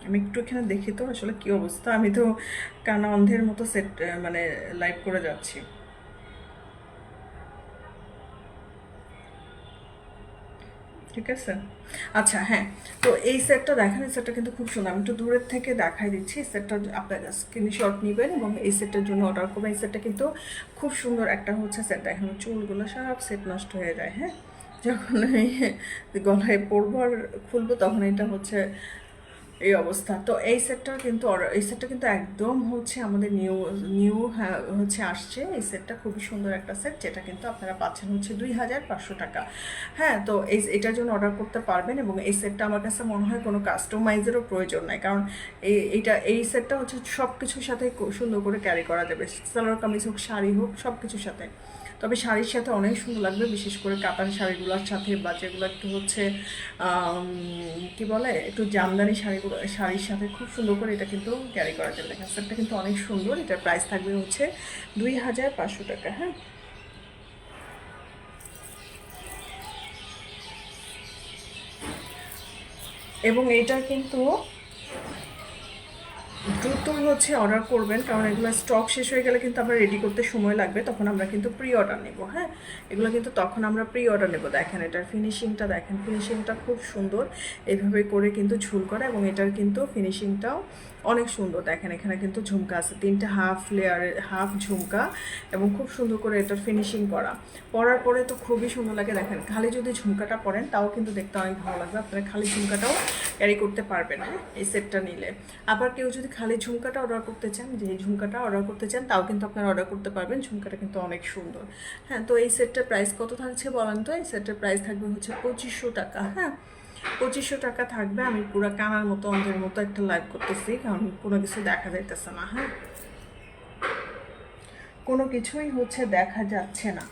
আমি একটু এখানে দেখি তো আসলে কি অবস্থা, আমি তো কানা অন্ধের মতো সেট মানে লাইভ করে যাচ্ছি। ঠিক আছে, আচ্ছা হ্যাঁ। তো এই সেটটা দেখেন, এই সেটটা কিন্তু খুব সুন্দর, আমি একটু দূরের থেকে দেখাই দিচ্ছি। এই সেটটা আপনারা স্ক্রিনশট নেবেন এবং এই সেটটার জন্য অর্ডার করবেন। এই সেটটা কিন্তু খুব সুন্দর একটা হচ্ছে সেট, দেখেন চুলগুলো সব সেট নষ্ট হয়ে যায়। হ্যাঁ, যখন আমি গলায় পরবো আর খুলবো তখন এটা হচ্ছে এই অবস্থা। তো এই সেটটা কিন্তু এই সেটটা কিন্তু একদম হচ্ছে আমাদের নিউ নিউ হচ্ছে আসছে। এই সেটটা খুবই সুন্দর একটা সেট, যেটা কিন্তু আপনারা পাচ্ছেন হচ্ছে 2500 টাকা। হ্যাঁ, তো এটার জন্য অর্ডার করতে পারবেন, এবং এই সেটটা আমার কাছে মনে হয় কোনো কাস্টমাইজেরও প্রয়োজন নাই, কারণ এই সেটটা হচ্ছে সব কিছুর সাথে সুন্দর করে ক্যারি করা যাবে, সালোয়ার কামিজ হোক, শাড়ি হোক, সব কিছুর সাথে। তবে শাড়ির সাথে অনেক সুন্দর লাগবে, বিশেষ করে কাতার শাড়িগুলোর সাথে, বা যেগুলো একটু হচ্ছে কি বলে একটু জামদানি শাড়ির সাথে খুব সুন্দর করে এটা কিন্তু ক্যারি করা যাবে। দেখেন সেটটা কিন্তু অনেক সুন্দর, এটার প্রাইস থাকবে হচ্ছে 2500 টাকা। হ্যাঁ, এবং এটা কিন্তু দ্রুত হচ্ছে অর্ডার করবেন, কারণ এগুলো স্টক শেষ হয়ে গেলে কিন্তু আমরা রেডি করতে সময় লাগবে, তখন আমরা কিন্তু প্রি অর্ডার নেব। হ্যাঁ, এগুলো কিন্তু তখন আমরা প্রি অর্ডার নেব। দেখেন এটার ফিনিশিংটা, দেখেন ফিনিশিংটা খুব সুন্দর, এইভাবে করে কিন্তু ঝুল করা, এবং এটার কিন্তু ফিনিশিংটাও অনেক সুন্দর। দেখেন এখানে কিন্তু ঝুমকা আছে, 3টে হাফ লেয়ারের হাফ ঝুমকা, এবং খুব সুন্দর করে এটার ফিনিশিং করা। পরার পরে তো খুবই সুন্দর লাগে। দেখেন খালি যদি ঝুমকাটা পরেন তাও কিন্তু দেখতে অনেক ভালো লাগবে, আপনারা খালি ঝুমকাটাও ক্যারি করতে পারবেন। হ্যাঁ, এই সেটটা নিলে আবার কেউ যদি খালি ঝুমকাটা অর্ডার করতে চান, যে এই ঝুমকাটা অর্ডার করতে চান, তাও কিন্তু আপনারা অর্ডার করতে পারবেন। ঝুমকাটা কিন্তু অনেক সুন্দর। হ্যাঁ, তো এই সেটটার প্রাইস কত থাকছে বলেন তো। এই সেটটার প্রাইস থাকবে হচ্ছে 2500 টাকা। হ্যাঁ, 2500 টাকা থাকবে। আমি পুরো কানার মতো অন্ধের মতো একটা লাইভ করতেছি, কারণ কোনো কিছু দেখা যাইতেছে না। হ্যাঁ, কোনো কিছুই হচ্ছে দেখা যাচ্ছে না।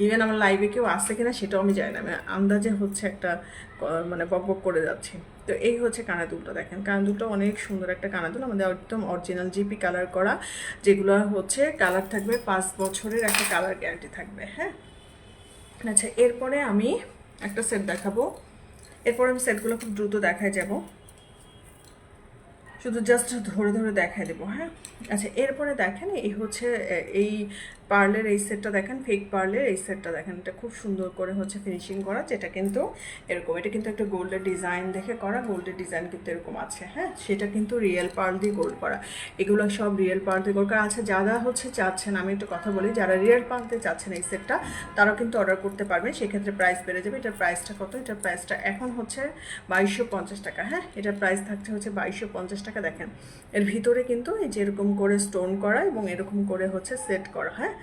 ইভেন আমার লাইভে কেউ আসছে কিনা সেটাও আমি জানি না, আমি আন্দাজে হচ্ছে একটা মানে বক বক করে যাচ্ছি। তো এই হচ্ছে কানের দুলটা, দেখেন কানের দুলটা অনেক সুন্দর একটা কানের দুল, আমাদের একদম অরিজিনাল জিপি কালার করা, যেগুলো হচ্ছে কালার থাকবে 5 বছরের একটা কালার গ্যারান্টি থাকবে। হ্যাঁ, আচ্ছা এরপরে আমি একটা সেট দেখাবো, এরপরে আমি সেটগুলো খুব দ্রুত দেখায় যাব। শুধু জাস্ট ধরে ধরে দেখাই দেবো, হ্যাঁ। আচ্ছা, এরপরে দেখেন এই হচ্ছে এই পার্লের এই সেটটা দেখেন, ফেক পার্লের এই সেটটা দেখেন, এটা খুব সুন্দর করে হচ্ছে ফিনিশিং করা, যেটা কিন্তু এরকম, এটা কিন্তু একটা গোল্ডের ডিজাইন দেখে করা, গোল্ডের ডিজাইন কিন্তু এরকম আছে, হ্যাঁ। সেটা কিন্তু রিয়েল পার্ল দিয়ে গোল্ড করা, এগুলো সব রিয়েল পার্ল দিয়ে গোল্ড করা। আচ্ছা, যারা হচ্ছে চাচ্ছেন, আমি একটু কথা বলি, যারা রিয়েল পার্ল দিয়ে চাচ্ছেন এই সেটটা, তারাও কিন্তু অর্ডার করতে পারবেন, সেক্ষেত্রে প্রাইস বেড়ে যাবে। এটার প্রাইসটা কত? এটার প্রাইসটা এখন হচ্ছে 2250 টাকা, হ্যাঁ। এটার প্রাইস থাকছে হচ্ছে 2250 টাকা। দেখেন এর ভিতরে কিন্তু এই যে এরকম করে স্টোন করা এবং এরকম করে হচ্ছে সেট করা, হ্যাঁ,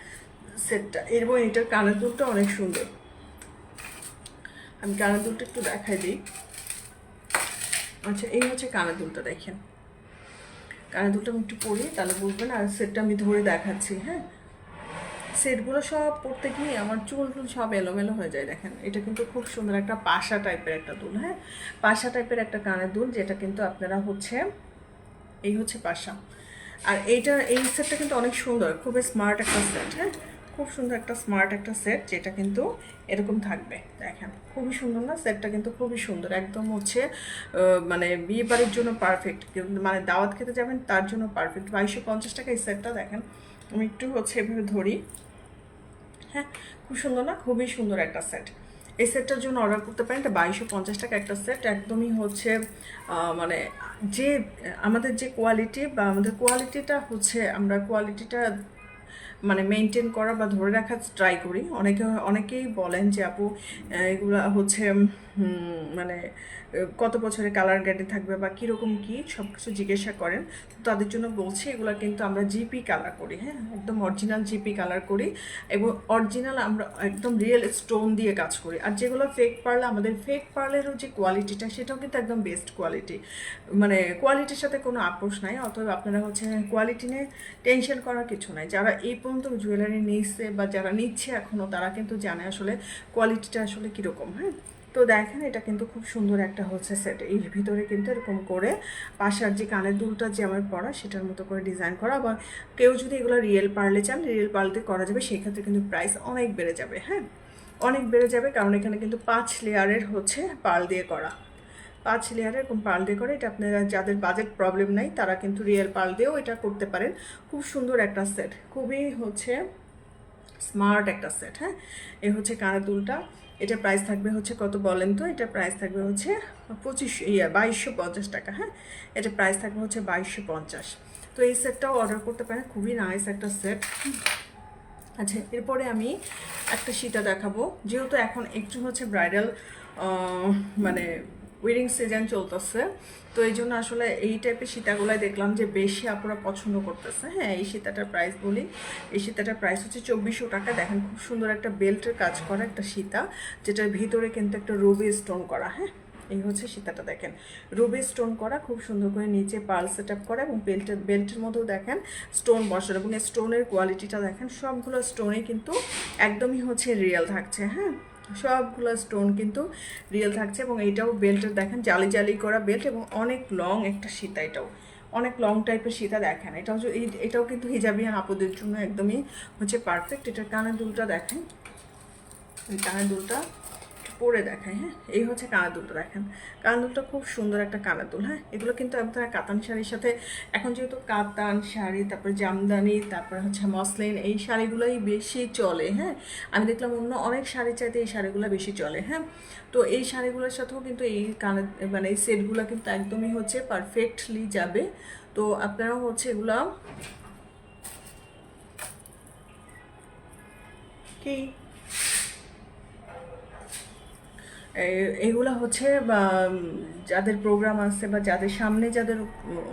সেটটা। এবং এটার কানের দুলটা অনেক সুন্দর, আমি কানের দুলটা একটু দেখাই দিই। আচ্ছা, এই হচ্ছে কানের দুলটা, দেখেন কানের দুলটা আমি একটু পরি, তাহলে বুঝবেন। আর সেটটা আমি ধরে দেখাচ্ছি, হ্যাঁ। সেটগুলো সব পরতে গিয়ে আমার চুল টুল সব এলোমেলো হয়ে যায়। দেখেন এটা কিন্তু খুব সুন্দর একটা পাশা টাইপের একটা দুল, হ্যাঁ, পাশা টাইপের একটা কানের দুল, যেটা কিন্তু আপনারা হচ্ছে এই হচ্ছে পাশা। আর এইটা, এই সেটটা কিন্তু অনেক সুন্দর, খুবই স্মার্ট একটা সেট, হ্যাঁ, খুব সুন্দর একটা স্মার্ট একটা সেট, যেটা কিন্তু এরকম থাকবে। দেখেন খুবই সুন্দর না সেটটা? কিন্তু খুবই সুন্দর, একদম হচ্ছে মানে বিয়ে বাড়ির জন্য পারফেক্ট, মানে দাওয়াত খেতে যাবেন তার জন্য পারফেক্ট। 2250 টাকা এই সেটটা। দেখেন আমি একটু হচ্ছে এভাবে ধরি, হ্যাঁ, খুব সুন্দর না? খুবই সুন্দর একটা সেট। এই সেটটার জন্য অর্ডার করতে পারেন। এটা 2250 টাকা একটা সেট, একদমই হচ্ছে মানে যে আমাদের যে কোয়ালিটি বা আমাদের কোয়ালিটিটা হচ্ছে, আমরা কোয়ালিটিটা মানে মেনটেন করা বা ধরে রাখার ট্রাই করি। অনেকেই বলেন যে আপু এগুলো হচ্ছে মানে কত বছরের কালার গ্যারান্টি থাকবে বা কীরকম কী সব কিছু জিজ্ঞাসা করেন। তো তাদের জন্য বলছি, এগুলো কিন্তু আমরা জিপি কালার করি, হ্যাঁ, একদম অরিজিনাল জিপি কালার করি, এবং অরিজিনাল আমরা একদম রিয়েল স্টোন দিয়ে কাজ করি। আর যেগুলো ফেক পার্ল, আমাদের ফেক পার্লেরও যে কোয়ালিটিটা, সেটাও কিন্তু একদম বেস্ট কোয়ালিটি, মানে কোয়ালিটির সাথে কোনো আপোষ নাই। অতএব আপনারা হচ্ছে কোয়ালিটি নিয়ে টেনশন করার কিছু নাই। যারা এই পর্যন্ত জুয়েলারি নিচ্ছে বা যারা নিচ্ছে এখনও, তারা কিন্তু জানে আসলে কোয়ালিটিটা আসলে কীরকম, হ্যাঁ। তো দেখেন এটা কিন্তু খুব সুন্দর একটা হচ্ছে সেট, এর ভিতরে কিন্তু এরকম করে পাশার যে কানের দুলটা যে আমার পরা, সেটার মতো করে ডিজাইন করা। আবার কেউ যদি এগুলো রিয়েল পার্লে চান, রিয়েল পার্লতে করা যাবে, সেক্ষেত্রে কিন্তু প্রাইস অনেক বেড়ে যাবে, হ্যাঁ, অনেক বেড়ে যাবে, কারণ এখানে কিন্তু 5 লেয়ারের হচ্ছে পার্ল দিয়ে করা, 5 লেয়ারের এরকম পার্ল দিয়ে করে। এটা আপনারা যাদের বাজেট প্রবলেম নাই, তারা কিন্তু রিয়েল পার্ল দিয়েও এটা করতে পারেন। খুব সুন্দর একটা সেট, খুবই হচ্ছে স্মার্ট একটা সেট, হ্যাঁ। এ হচ্ছে কানের দুলটা। এটা প্রাইস থাকবে হচ্ছে কত বলেন তো? এটা প্রাইস থাকবে হচ্ছে 2250 টাকা, হ্যাঁ। এটা প্রাইস থাকবে হচ্ছে 2250। তো এই সেটটাও অর্ডার করতে পারেন, খুবই নাইস একটা সেট। আচ্ছা, এরপরে আমি একটা সীতা দেখাবো, যেহেতু এখন একটু হচ্ছে ব্রাইডাল মানে ওয়েডিং সিজন চলতেছে, তো এই জন্য আসলে এই টাইপের সীতাগুলাই দেখলাম যে বেশি আপুরা পছন্দ করতেছে, হ্যাঁ। এই সীতাটার প্রাইস বলি, এই সীতাটার প্রাইস হচ্ছে 2400 টাকা। দেখেন খুব সুন্দর একটা বেল্টের কাজ করা একটা সীতা, যেটার ভিতরে কিন্তু একটা রুবি স্টোন করা, হ্যাঁ। এই হচ্ছে সীতাটা, দেখেন রুবি স্টোন করা, খুব সুন্দর করে নিচে পার্ল সেট আপ করা, এবং বেল্টের মধ্যেও দেখেন স্টোন বসানো, এবং স্টোনের কোয়ালিটিটা দেখেন, সবগুলো স্টোনই কিন্তু একদমই হচ্ছে রিয়েল থাকছে, হ্যাঁ, সবগুলো স্টোন কিন্তু রিয়েল থাকছে। এবং এইটাও বেল্টের দেখেন জালি জালি করা বেল্ট, এবং অনেক লং একটা সীতা, এটাও অনেক লং টাইপের সীতা। দেখেন এটাও কিন্তু হিজাবিয়ান আপুদের জন্য একদমই হচ্ছে পারফেক্ট। এটার কানের দুলটা দেখেন, এই কানের দুলটা পরে দেখায়, হ্যাঁ। এই হচ্ছে কানের দুলটা, দেখেন কানের দুলটা খুব সুন্দর একটা কানের দুল, হ্যাঁ। এগুলো কিন্তু আপনারা কাতান শাড়ির সাথে, এখন যেহেতু কাতান শাড়ি, তারপরে জামদানি, তারপরে হচ্ছে মসলিন, এই শাড়িগুলোই বেশি চলে, হ্যাঁ। আমি দেখলাম অন্য অনেক শাড়ির চাইতে এই শাড়িগুলো বেশি চলে, হ্যাঁ। তো এই শাড়িগুলোর সাথেও কিন্তু এই কানের মানে এই সেটগুলো কিন্তু একদমই হচ্ছে পারফেক্টলি যাবে। তো আপনারাও হচ্ছে এগুলো কি এগুলো হচ্ছে বা যাদের প্রোগ্রাম আছে বা যাদের সামনে যাদের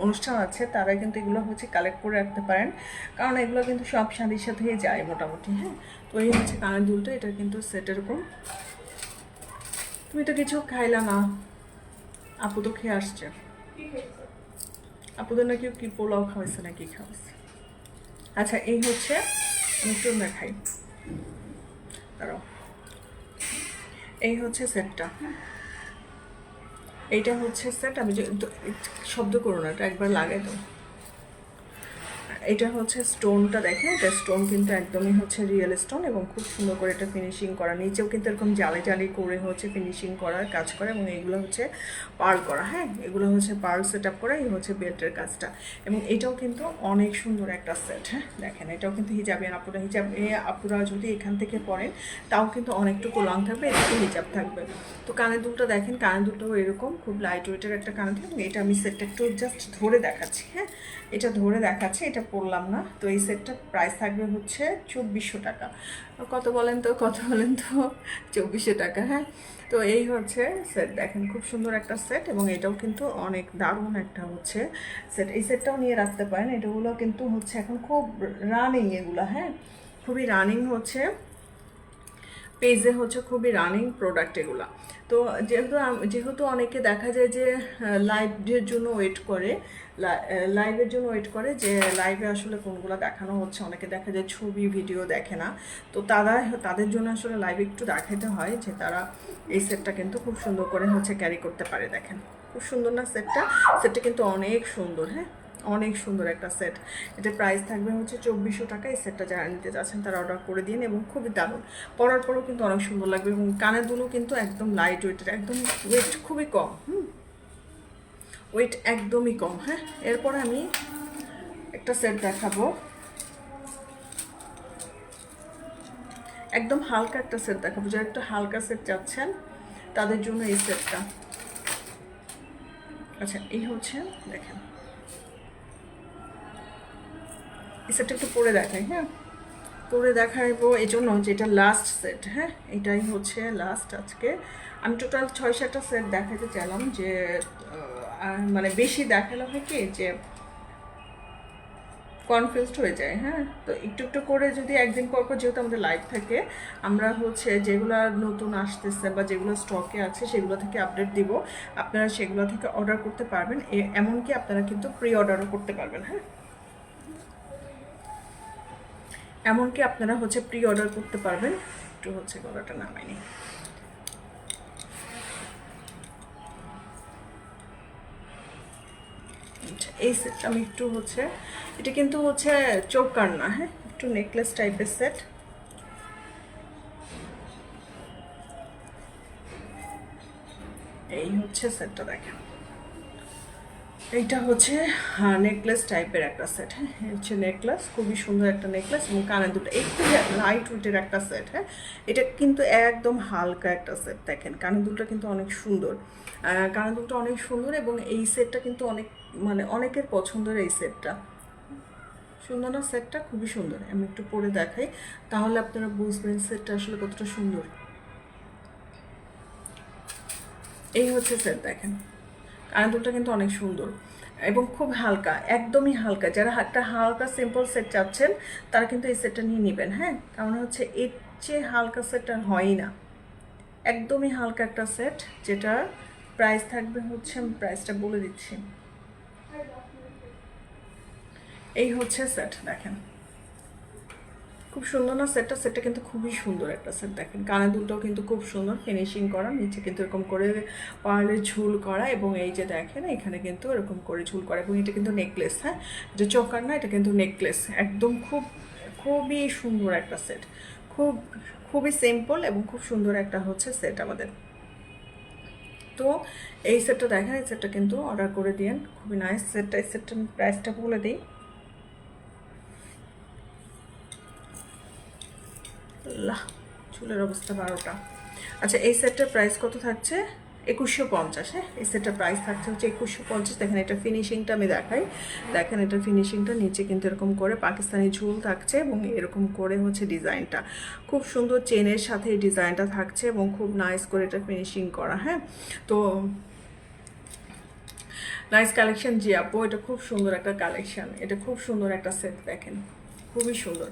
অনুষ্ঠান আছে, তারা কিন্তু এগুলো হচ্ছে কালেক্ট করে রাখতে পারেন, কারণ এগুলো কিন্তু সব শাড়ির সাথেই যায় মোটামুটি, হ্যাঁ। তো এই হচ্ছে কানের দুলটা, এটা কিন্তু সেট এরকম। তুমি তো কিছু খাইলা না, আপু তো খেয়ে আসছে, আপুদের নাকি কি পোলাও খাওয়াইছে না কি খাওয়াইছে। আচ্ছা, এই হচ্ছে, আমি একটু দেখাই, দাঁড়াও, এই হচ্ছে সেটটা, এইটা হচ্ছে সেট। আমি যে শব্দ করো না, এটা একবার লাগাই দাও। এটা হচ্ছে স্টোনটা দেখেন, এটা স্টোন কিন্তু একদমই হচ্ছে রিয়েল স্টোন এবং খুব সুন্দর করে এটা ফিনিশিং করা, নিচেও কিন্তু এরকম জালি জালি করে হচ্ছে ফিনিশিং করার কাজ করে এবং এগুলো হচ্ছে পার্ল করা, হ্যাঁ এগুলো হচ্ছে পার্ল সেট আপ করা, এই হচ্ছে বেল্টের কাজটা। এবং এটাও কিন্তু অনেক সুন্দর একটা সেট, হ্যাঁ দেখেন এটাও কিন্তু হিজাবিয়ান আপুরা, হিজাবে আপুরা যদি এখান থেকে পরেন তাও কিন্তু অনেকটুকু লং থাকবে, এটাতে হিজাব থাকবে। তো কানের দুলটা দেখেন, কানের দুলটাও এরকম খুব লাইট ওয়েটের একটা কানের দুল। এটা আমি সেটটা একটু জাস্ট ধরে দেখাচ্ছি, হ্যাঁ এটা ধরে দেখাচ্ছি, এটা পরলাম না। তো এই সেটটার প্রাইস থাকবে হচ্ছে 2400 টাকা। কত বলেন তো, কত বলেন তো, 2400 টাকা, হ্যাঁ। তো এই হচ্ছে সেট, দেখেন খুব সুন্দর একটা সেট এবং এটাও কিন্তু অনেক দারুণ একটা হচ্ছে সেট। এই সেটটাও নিয়ে রাখতে পারেন, এটাগুলো কিন্তু হচ্ছে এখন খুব রানিং এগুলো, হ্যাঁ খুবই রানিং হচ্ছে পেজে হচ্ছে, খুবই রানিং প্রোডাক্ট এগুলো। তো যেহেতু অনেকে দেখা যায় যে লাইভের জন্য ওয়েট করে, লাইভের জন্য ওয়েট করে যে লাইভে আসলে কোনগুলো দেখানো হচ্ছে, অনেকে দেখা যায় ছবি ভিডিও দেখে না, তো তাদের জন্য আসলে লাইভে একটু দেখাতে হয় যে তারা এই সেটটা কিন্তু খুব সুন্দর করে হচ্ছে ক্যারি করতে পারে। দেখেন খুব সুন্দর না সেটটা, সেটটা কিন্তু অনেক সুন্দর, হ্যাঁ অনেক সুন্দর একটা সেট। এটার প্রাইস থাকবে হচ্ছে 2400 টাকা। এই সেটটা যারা নিতে চাচ্ছেন তারা অর্ডার করে দিন এবং খুবই দারুণ, পরার পরও কিন্তু অনেক সুন্দর লাগবে এবং কানের দুলও কিন্তু একদম লাইট ওয়েটের, একদম ওয়েট খুবই কম, ওয়েট একদমই কম, হ্যাঁ। এরপরে আমি একটা সেট দেখাবো, একদম হালকা একটা সেট দেখাবো, যারা একটু হালকা সেট চাচ্ছেন তাদের জন্য এই সেটটা। আচ্ছা এই হচ্ছে দেখেন, এই সেটটা একটু পরে দেখাই, হ্যাঁ পরে দেখাবো এই জন্য যে এটা লাস্ট সেট, হ্যাঁ এটাই হচ্ছে লাস্ট। আজকে আমি টোটাল 6-7টা সেট দেখাতে চাইলাম, যে মানে বেশি দেখালে হয় কি যে কনফিউজড হয়ে যায়, হ্যাঁ তো একটু একটু করে যদি একদিন পর পর, যেহেতু আমাদের লাইভ থাকে, আমরা হচ্ছে যেগুলো নতুন আসতেছে বা যেগুলো স্টকে আছে সেগুলো থেকে আপডেট দিব, আপনারা সেগুলো থেকে অর্ডার করতে পারবেন, এমনকি আপনারা কিন্তু প্রি অর্ডারও করতে পারবেন, হ্যাঁ এমনকি আপনারা হচ্ছে প্রি অর্ডার করতে পারবেন। একটু হচ্ছে গলাটা নামাইনি, এই সেটটা আমি একটু হচ্ছে, এটা কিন্তু হচ্ছে চোকার না, হ্যাঁ একটু নেকলেস টাইপের সেট। এই হচ্ছে সেটটা দেখেন, এইটা হচ্ছে নেকলেস টাইপের একটা সেট, হ্যাঁ হচ্ছে নেকলেস, খুবই সুন্দর একটা নেকলেস এবং কানের দুটো একটু লাইট ওয়েটের একটা সেট, হ্যাঁ এটা কিন্তু একদম হালকা একটা সেট। দেখেন কানের দুটো কিন্তু অনেক সুন্দর, কানের দুটো অনেক সুন্দর এবং এই সেটটা কিন্তু অনেক মানে অনেকের পছন্দের এই সেটটা। সুন্দর না সেটটা, খুবই সুন্দর। আমি একটু পরে দেখাই তাহলে আপনারা বুঝবেন সেটটা আসলে কতটা সুন্দর। এই হচ্ছে সেট, দেখেন কানের দুলটা কিন্তু অনেক সুন্দর এবং খুব হালকা, একদমই হালকা। যারা একটা হালকা সিম্পল সেট চাচ্ছেন তারা কিন্তু এই সেটটা নিয়ে নেবেন, হ্যাঁ কারণ হচ্ছে এর চেয়ে হালকা সেট আর হয়ই না, একদমই হালকা একটা সেট, যেটা প্রাইস থাকবে হচ্ছে, আমি প্রাইসটা বলে দিচ্ছি। এই হচ্ছে সেট, দেখেন খুব সুন্দর না সেটটা, সেটটা কিন্তু খুবই সুন্দর একটা সেট। দেখেন কানের দুলটাও কিন্তু খুব সুন্দর ফিনিশিং করা, নিচে কিন্তু এরকম করে পার্লের ঝুল করা এবং এই যে দেখেন এখানে কিন্তু এরকম করে ঝুল করা এবং এটা কিন্তু নেকলেস, হ্যাঁ যে চোকার না, এটা কিন্তু নেকলেস, একদম খুবই সুন্দর একটা সেট, খুবই সিম্পল এবং খুব সুন্দর একটা হচ্ছে সেট আমাদের। তো এই সেটটা দেখেন, এই সেটটা কিন্তু অর্ডার করে দিন, খুবই নাইস সেটটা। এই সেটটার প্রাইসটা বলে দিই, চুলের অবস্থা 12টা। আচ্ছা এই সেটটার প্রাইস কত থাকছে? 2150, হ্যাঁ এই সেটটার প্রাইস থাকছে হচ্ছে 2150। দেখেন এটা ফিনিশিংটা আমি দেখাই, দেখেন এটা ফিনিশিংটা, নিচে কিন্তু এরকম করে পাকিস্তানি ঝুল থাকছে এবং এরকম করে হচ্ছে ডিজাইনটা খুব সুন্দর চেনের সাথে এই ডিজাইনটা থাকছে এবং খুব নাইস করে এটা ফিনিশিং করা, হ্যাঁ তো নাইস কালেকশন জি আপু, এটা খুব সুন্দর একটা কালেকশন, এটা খুব সুন্দর একটা সেট, দেখেন খুবই সুন্দর।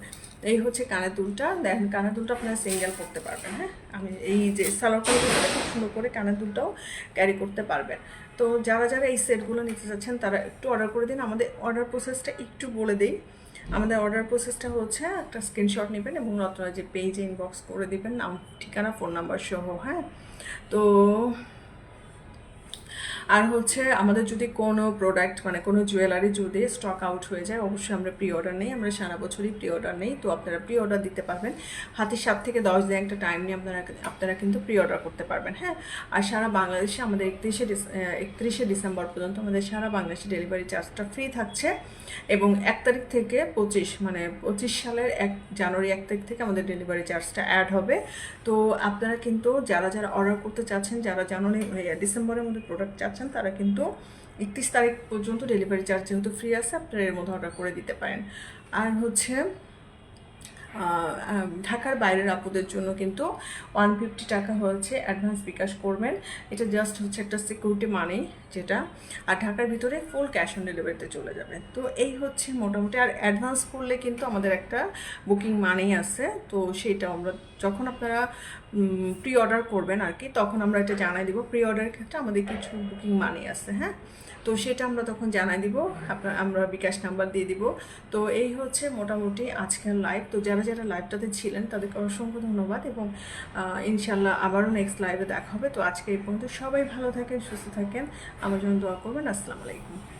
এই হচ্ছে কানের দুলটা, দেখেন কানের দুলটা আপনারা সিঙ্গেল করতে পারবেন, হ্যাঁ আমি এই যে সালোয়ার কামিজটা খুব সুন্দর করে কানের দুলটাও ক্যারি করতে পারবেন। তো যারা যারা এই সেটগুলো নিতে চাচ্ছেন তারা একটু অর্ডার করে দিন। আমাদের অর্ডার প্রসেসটা একটু বলে দিই, আমাদের অর্ডার প্রসেসটা হচ্ছে একটা স্ক্রিনশট নেবেন এবং আপনারা যে পেজে ইনবক্স করে দিবেন নাম ঠিকানা ফোন নাম্বার সহ, হ্যাঁ তো আর হচ্ছে আমাদের যদি কোনো প্রোডাক্ট মানে কোনো জুয়েলারি যদি স্টক আউট হয়ে যায়, অবশ্যই আমরা প্রি অর্ডার নেই, আমরা সারা বছরই প্রি অর্ডার নেই। তো আপনারা প্রি অর্ডার দিতে পারবেন, হাতে 7 থেকে 10 দিন একটা টাইম নিয়ে আপনারা কিন্তু প্রি অর্ডার করতে পারবেন। হ্যাঁ, আর সারা বাংলাদেশে আমাদের 31শে ডিসেম্বর পর্যন্ত আমাদের সারা বাংলাদেশে ডেলিভারি চার্জটা ফ্রি থাকছে। এবং 1 তারিখ থেকে 25 সালের 1 জানুয়ারি 1 তারিখ থেকে আমাদের ডেলিভারি চার্জটা অ্যাড হবে। তো আপনারা কিন্তু যারা অর্ডার করতে চাচ্ছেন, যারা জানুয়ারি ডিসেম্বরের মধ্যে প্রোডাক্ট চাচ্ছেন, তারা কিন্তু 31 তারিখ পর্যন্ত ডেলিভারি চার্জ যেহেতু ফ্রি আছে, আপনারা এর মধ্যে অর্ডার করে দিতে পারেন। আর হচ্ছে ঢাকার বাইরের আপুদের জন্য কিন্তু 150 টাকা হচ্ছে অ্যাডভান্স বিকাশ করবেন। এটা জাস্ট হচ্ছে একটা সিকিউরিটি মানি যেটা, আর ঢাকার ভিতরে ফুল ক্যাশ অন ডেলিভারিতে চলে যাবে। তো এই হচ্ছে মোটামুটি। আর অ্যাডভান্স করলে কিন্তু আমাদের একটা বুকিং মানি আছে, তো সেটা আমরা যখন আপনারা প্রি অর্ডার করবেন আর কি, তখন আমরা এটা জানাই দিব। প্রি অর্ডারের ক্ষেত্রে আমাদের কিছু বুকিং মানি আছে, হ্যাঁ, তো সেটা আমরা তখন জানাই দিব, আমরা বিকাশ নাম্বার দিয়ে দিব। তো এই হচ্ছে মোটামুটি আজকের লাইভ। তো যারা লাইভটাতে ছিলেন তাদেরকে অসংখ্য ধন্যবাদ, এবং ইনশাল্লাহ আবারও নেক্সট লাইভে দেখা হবে। তো আজকে এই পর্যন্ত, সবাই ভালো থাকেন, সুস্থ থাকেন, আমার জন্য দোয়া করবেন। আসসালামু আলাইকুম।